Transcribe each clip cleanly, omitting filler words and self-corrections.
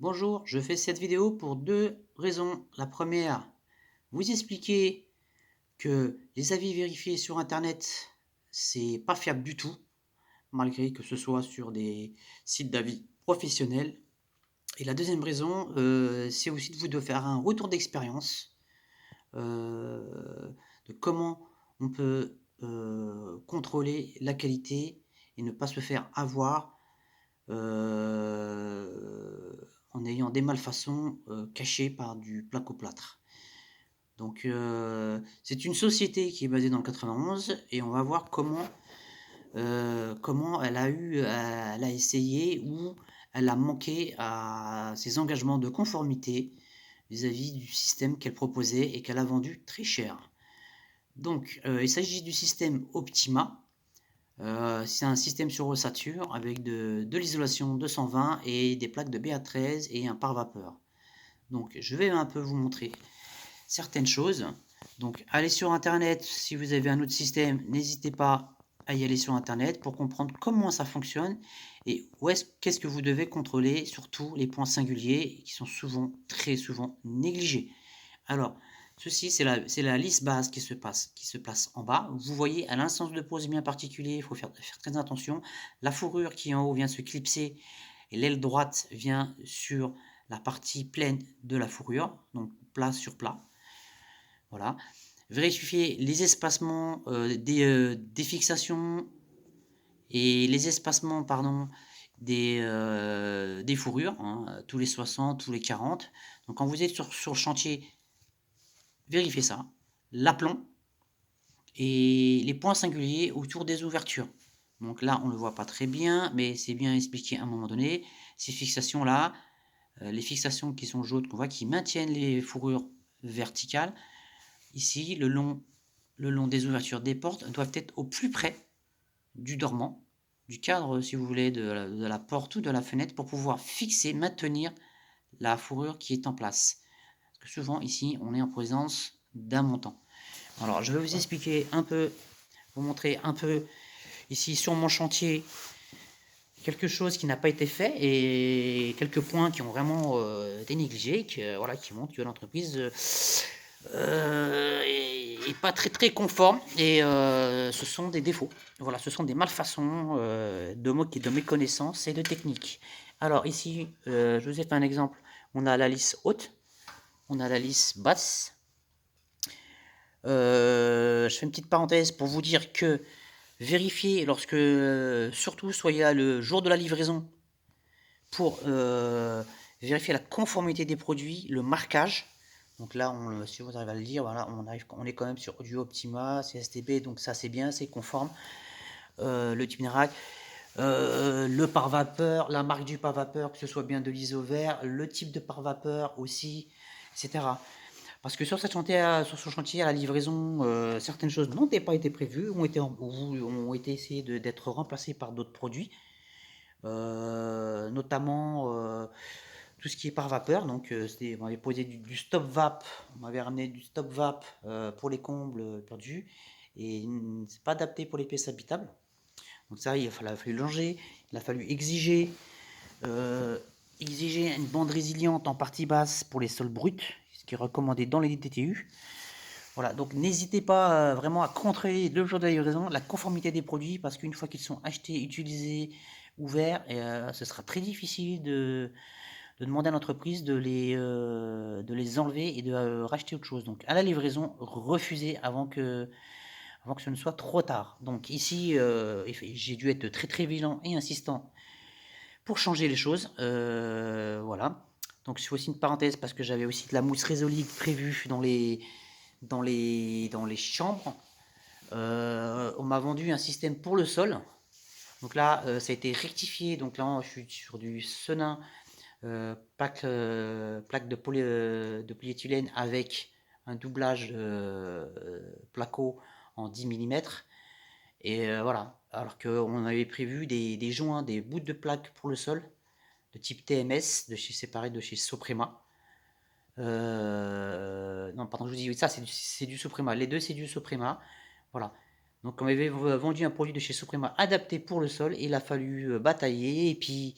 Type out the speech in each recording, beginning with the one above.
Bonjour, je fais cette vidéo pour deux raisons. La première, vous expliquer que les avis vérifiés sur internet, c'est pas fiable du tout, malgré que ce soit sur des sites d'avis professionnels. Et la deuxième raison, c'est aussi de vous de faire un retour d'expérience de comment on peut contrôler la qualité et ne pas se faire avoir en ayant des malfaçons cachées par du placo-plâtre. Donc c'est une société qui est basée dans le 91 et on va voir comment elle a essayé ou elle a manqué à ses engagements de conformité vis-à-vis du système qu'elle proposait et qu'elle a vendu très cher. Donc il s'agit du système Optima. C'est un système sur ossature avec de l'isolation 220 et des plaques de BA13 et un pare-vapeur. Donc je vais un peu vous montrer certaines choses. Donc allez sur internet, si vous avez un autre système, n'hésitez pas à y aller sur internet pour comprendre comment ça fonctionne et qu'est-ce que vous devez contrôler, surtout les points singuliers qui sont souvent, très souvent négligés. Alors, ceci, c'est la liste base qui se place en bas. Vous voyez, à l'instance de pose bien particulier, il faut faire très attention. La fourrure qui en haut vient se clipser et l'aile droite vient sur la partie pleine de la fourrure, donc plat sur plat. Voilà. Vérifiez les espacements des fixations et les espacements, pardon, des fourrures, hein, tous les 60, tous les 40. Donc quand vous êtes sur le chantier, vérifiez ça. L'aplomb et les points singuliers autour des ouvertures. Donc là, on ne le voit pas très bien, mais c'est bien expliqué à un moment donné. Ces fixations-là, les fixations qui sont jaunes, qu'on voit, qui maintiennent les fourrures verticales, ici, le long des ouvertures des portes, doivent être au plus près du dormant, du cadre, si vous voulez, de la porte ou de la fenêtre, pour pouvoir fixer, maintenir la fourrure qui est en place. Parce que souvent, ici, on est en présence d'un montant. Alors, je vais vous expliquer un peu, vous montrer un peu ici sur mon chantier quelque chose qui n'a pas été fait et quelques points qui ont vraiment été négligés, voilà, qui montrent que l'entreprise est pas très conforme et ce sont des défauts. Voilà, ce sont des malfaçons de méconnaissance et de technique. Alors ici, je vous ai fait un exemple. On a la lisse haute, on a la lisse basse. Je fais une petite parenthèse pour vous dire que vérifiez lorsque, surtout soyez là le jour de la livraison pour vérifier la conformité des produits, le marquage. Donc là, si vous arrivez à le lire, voilà, on est quand même sur du Optima, CSTB, donc ça c'est bien, c'est conforme. Le type Mirac, le pare-vapeur, la marque du pare-vapeur, que ce soit bien de l'ISO-vert, le type de pare-vapeur aussi, etc. Parce que sur sur ce chantier, à la livraison, certaines choses n'ont pas été prévues, ont été essayées d'être remplacées par d'autres produits, notamment tout ce qui est par vapeur. Donc, on m'avait posé du stop vap, on m'avait ramené du stop vap pour les combles perdus, et c'est pas adapté pour les pièces habitables. Donc ça, il a fallu longer, il a fallu euh, exiger une bande résiliente en partie basse pour les sols bruts, ce qui est recommandé dans les DTU. Voilà, donc n'hésitez pas vraiment à contrôler le jour de la livraison la conformité des produits, parce qu'une fois qu'ils sont achetés, utilisés, ouverts, ce sera très difficile de demander à l'entreprise de les enlever et de racheter autre chose. Donc à la livraison, refusez avant que ce ne soit trop tard. Donc ici, j'ai dû être très vigilant et insistant pour changer les choses. Voilà. Donc c'est aussi une parenthèse parce que j'avais aussi de la mousse résolique prévue dans les chambres. On m'a vendu un système pour le sol. Donc là, ça a été rectifié. Donc là, je suis sur du Senin plaque de polyéthylène avec un doublage placo en 10 mm. Et voilà. Alors qu'on avait prévu des joints, des bouts de plaque pour le sol de type TMS, séparé de chez Soprema. Non, pardon, je vous dis, oui, ça c'est du Soprema. Les deux, c'est du Soprema. Voilà. Donc on m'avait vendu un produit de chez Soprema adapté pour le sol. Il a fallu batailler et puis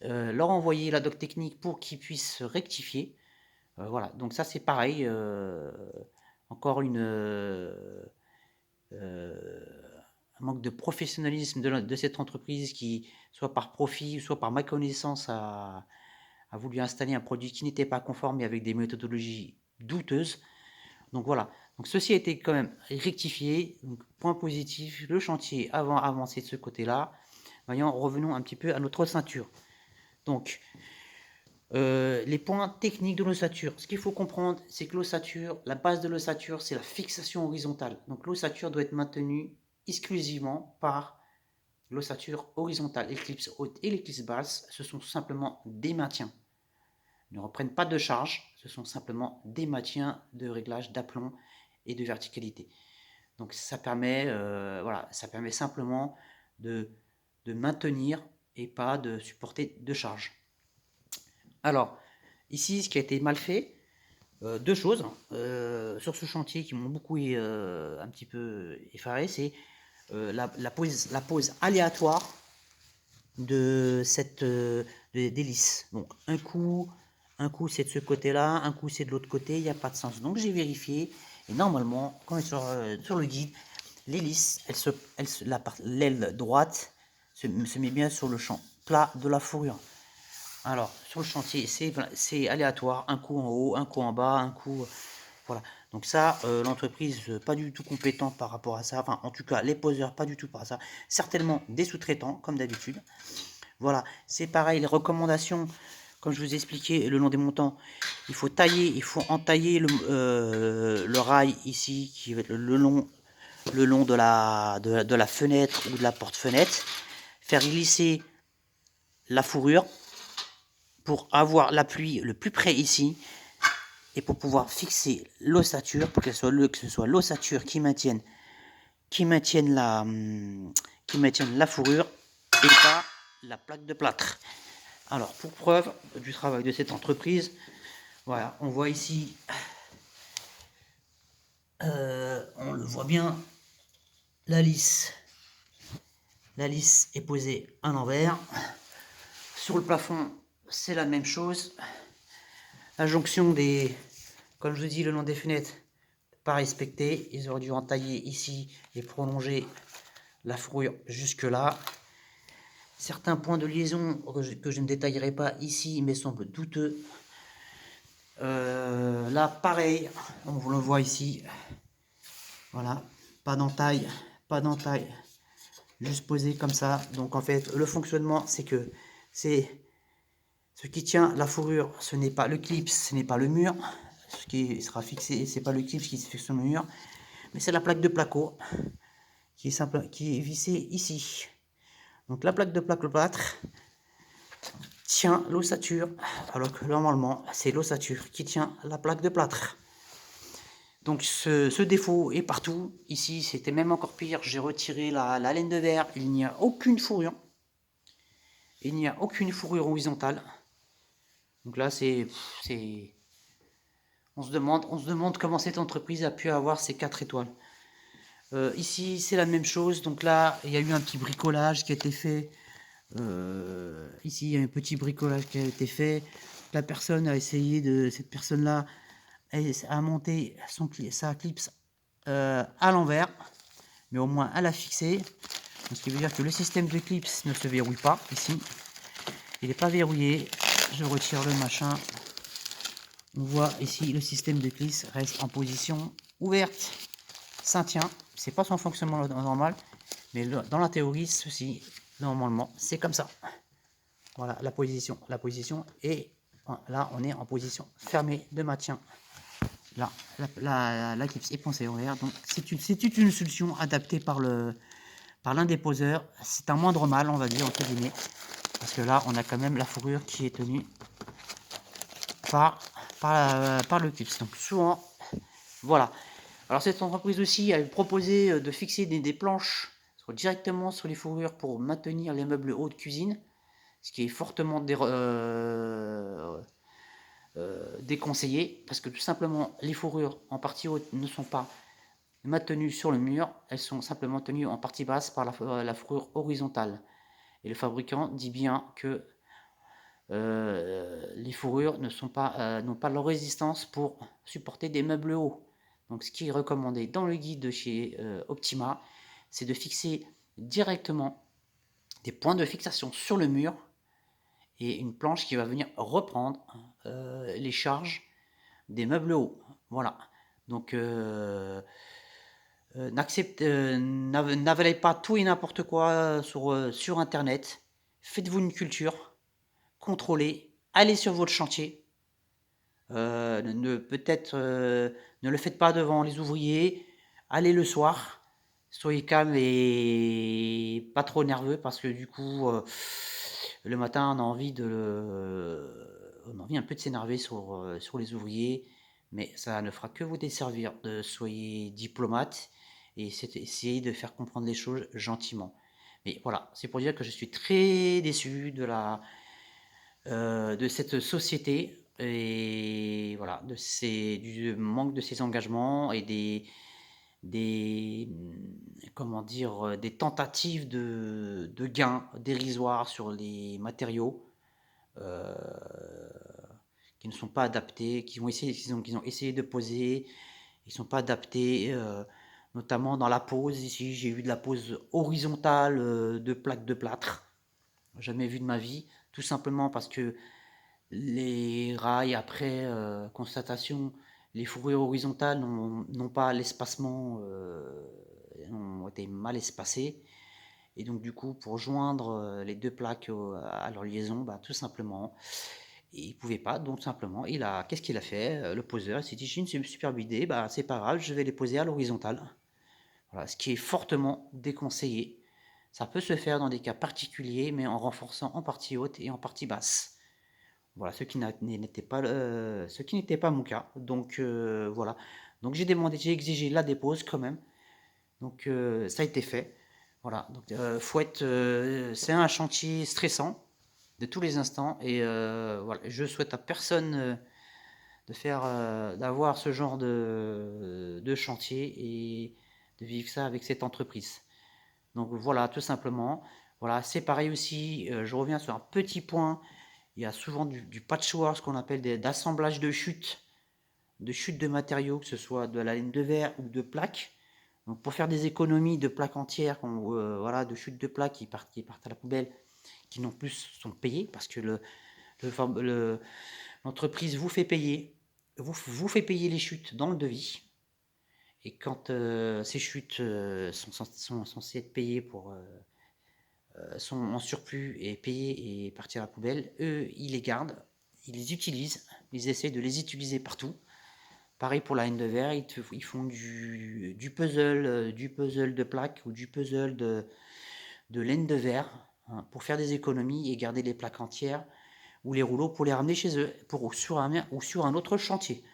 leur envoyer la doc technique pour qu'ils puissent rectifier. Voilà, donc ça c'est pareil, encore un manque de professionnalisme de cette entreprise qui, soit par profit, soit par méconnaissance, a voulu installer un produit qui n'était pas conforme et avec des méthodologies douteuses. Donc voilà, donc ceci a été quand même rectifié. Donc, point positif, le chantier avant avancé de ce côté-là. Voyons, revenons un petit peu à notre ossature. Donc, les points techniques de l'ossature. Ce qu'il faut comprendre, c'est que l'ossature, la base de l'ossature, c'est la fixation horizontale. Donc l'ossature doit être maintenue exclusivement par l'ossature horizontale. L'éclipse haute et l'éclipse basse, ce sont simplement des maintiens. Ils ne reprennent pas de charge, ce sont simplement des maintiens de réglage d'aplomb et de verticalité. Donc ça permet, voilà, ça permet simplement de maintenir et pas de supporter de charge. Alors, ici, ce qui a été mal fait, deux choses sur ce chantier qui m'ont beaucoup un petit peu effaré, c'est la pose aléatoire de cette d'hélice. Donc un coup c'est de ce côté-là, un coup c'est de l'autre côté, il n'y a pas de sens. Donc j'ai vérifié et normalement, quand sur le guide, l'hélice, l'aile droite se met bien sur le champ plat de la fourrure. Alors, sur le chantier, c'est aléatoire, un coup en haut, un coup en bas, un coup... Voilà. Donc ça, l'entreprise, pas du tout compétente par rapport à ça. Enfin, en tout cas, les poseurs, pas du tout par rapport à ça. Certainement des sous-traitants, comme d'habitude. Voilà, c'est pareil, les recommandations, comme je vous ai expliqué, le long des montants, il faut entailler le rail ici, qui va être le long de la fenêtre ou de la porte-fenêtre. Faire glisser la fourrure pour avoir l'appui le plus près ici et pour pouvoir fixer l'ossature pour que ce soit l'ossature qui maintienne la fourrure et pas la plaque de plâtre. Alors pour preuve du travail de cette entreprise, voilà, on voit ici, on le voit bien, la lisse est posée à l'envers. Sur le plafond, c'est la même chose. La jonction des, comme je vous dis, le long des fenêtres, pas respecté. Ils auraient dû entailler ici et prolonger la fourrure jusque là. Certains points de liaison que je ne détaillerai pas ici mais semblent douteux. Là pareil, on le voit ici. Voilà, pas d'entaille, juste posé comme ça. Donc en fait, le fonctionnement, c'est que c'est ce qui tient la fourrure, ce n'est pas le clip, ce n'est pas le mur. Ce qui sera fixé, c'est pas le clip qui se fixe sur le mur, mais c'est la plaque de placo qui est vissée ici. Donc la plaque de plâtre tient l'ossature, alors que normalement c'est l'ossature qui tient la plaque de plâtre. Donc ce défaut est partout. Ici c'était même encore pire, j'ai retiré la laine de verre, il n'y a aucune fourrure. Il n'y a aucune fourrure horizontale. Donc là on se demande comment cette entreprise a pu avoir ces 4 étoiles. Ici c'est la même chose, donc là il y a eu un petit bricolage qui a été fait. Ici il y a un petit bricolage qui a été fait. La personne a essayé cette personne-là a monté sa clipse à l'envers, mais au moins elle a fixé. Ce qui veut dire que le système de clips ne se verrouille pas ici. Il n'est pas verrouillé. Je retire le machin. On voit ici le système de clips reste en position ouverte. Ça tient. C'est pas son fonctionnement normal, mais dans la théorie, ceci normalement c'est comme ça. Voilà la position. La position et là on est en position fermée de maintien. Là, la clips est pensée en l'air. Donc c'est une solution adaptée par l'un des poseurs. C'est un moindre mal, on va dire, entre guillemets. Parce que là, on a quand même la fourrure qui est tenue par le clips. Donc souvent, voilà. Alors cette entreprise aussi a proposé de fixer des planches directement sur les fourrures pour maintenir les meubles hauts de cuisine. Ce qui est fortement déconseillé. Parce que tout simplement, les fourrures en partie haute ne sont pas maintenues sur le mur. Elles sont simplement tenues en partie basse par la fourrure horizontale. Et le fabricant dit bien que les fourrures n'ont pas leur résistance pour supporter des meubles hauts. Donc ce qui est recommandé dans le guide de chez Optima, c'est de fixer directement des points de fixation sur le mur et une planche qui va venir reprendre les charges des meubles hauts. Voilà. Donc n'avalez pas tout et n'importe quoi sur Internet. Faites-vous une culture, contrôlez, allez sur votre chantier. Peut-être ne le faites pas devant les ouvriers. Allez le soir. Soyez calme et pas trop nerveux parce que du coup, le matin, on a envie un peu de s'énerver sur les ouvriers, mais ça ne fera que vous desservir. Soyez diplomate et essayez de faire comprendre les choses gentiment. Mais voilà, c'est pour dire que je suis très déçu de cette société et voilà, du manque de ses engagements et comment dire, des tentatives de gains dérisoires sur les matériaux euh, qui ne sont pas adaptés, qu'ils ont essayé de poser, ils ne sont pas adaptés, notamment dans la pose. Ici, j'ai eu de la pose horizontale de plaques de plâtre, jamais vu de ma vie, tout simplement parce que les rails, après constatation, les fourrures horizontales n'ont pas l'espacement, ont été mal espacées. Et donc, du coup, pour joindre les deux plaques à leur liaison, bah, tout simplement, il ne pouvait pas. Donc, simplement, qu'est-ce qu'il a fait? Le poseur, il s'est dit, j'ai une superbe idée, bah, c'est pas grave, je vais les poser à l'horizontale. Voilà, ce qui est fortement déconseillé. Ça peut se faire dans des cas particuliers, mais en renforçant en partie haute et en partie basse. Voilà, ce qui n'était pas mon cas. Donc voilà. Donc j'ai exigé la dépose quand même. Donc ça a été fait. Voilà. Donc c'est un chantier stressant de tous les instants et voilà. Je souhaite à personne d'avoir ce genre de chantier et de vivre ça avec cette entreprise. Donc voilà, tout simplement. Voilà, c'est pareil aussi. Je reviens sur un petit point. Il y a souvent du patchwork, ce qu'on appelle d'assemblage de chutes de matériaux, que ce soit de la laine de verre ou de plaques. Donc pour faire des économies de plaques entières, voilà, de chutes de plaques qui partent à la poubelle, qui non plus sont payées, parce que l'entreprise vous fait payer, vous fait payer les chutes dans le devis. Et quand ces chutes sont censées être payées sont en surplus et payés et partir à la poubelle, eux, ils les gardent, ils les utilisent, ils essaient de les utiliser partout. Pareil pour la haine de verre, ils font du puzzle de plaques ou du puzzle de laine de verre hein, pour faire des économies et garder les plaques entières ou les rouleaux pour les ramener chez eux sur un autre chantier.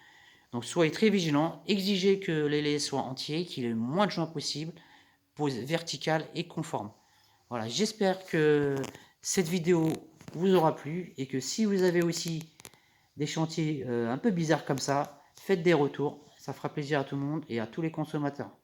Donc soyez très vigilants, exigez que les laits soient entiers, qu'il y ait le moins de joints possible, pose verticale et conforme. Voilà, j'espère que cette vidéo vous aura plu et que si vous avez aussi des chantiers un peu bizarres comme ça, faites des retours, ça fera plaisir à tout le monde et à tous les consommateurs.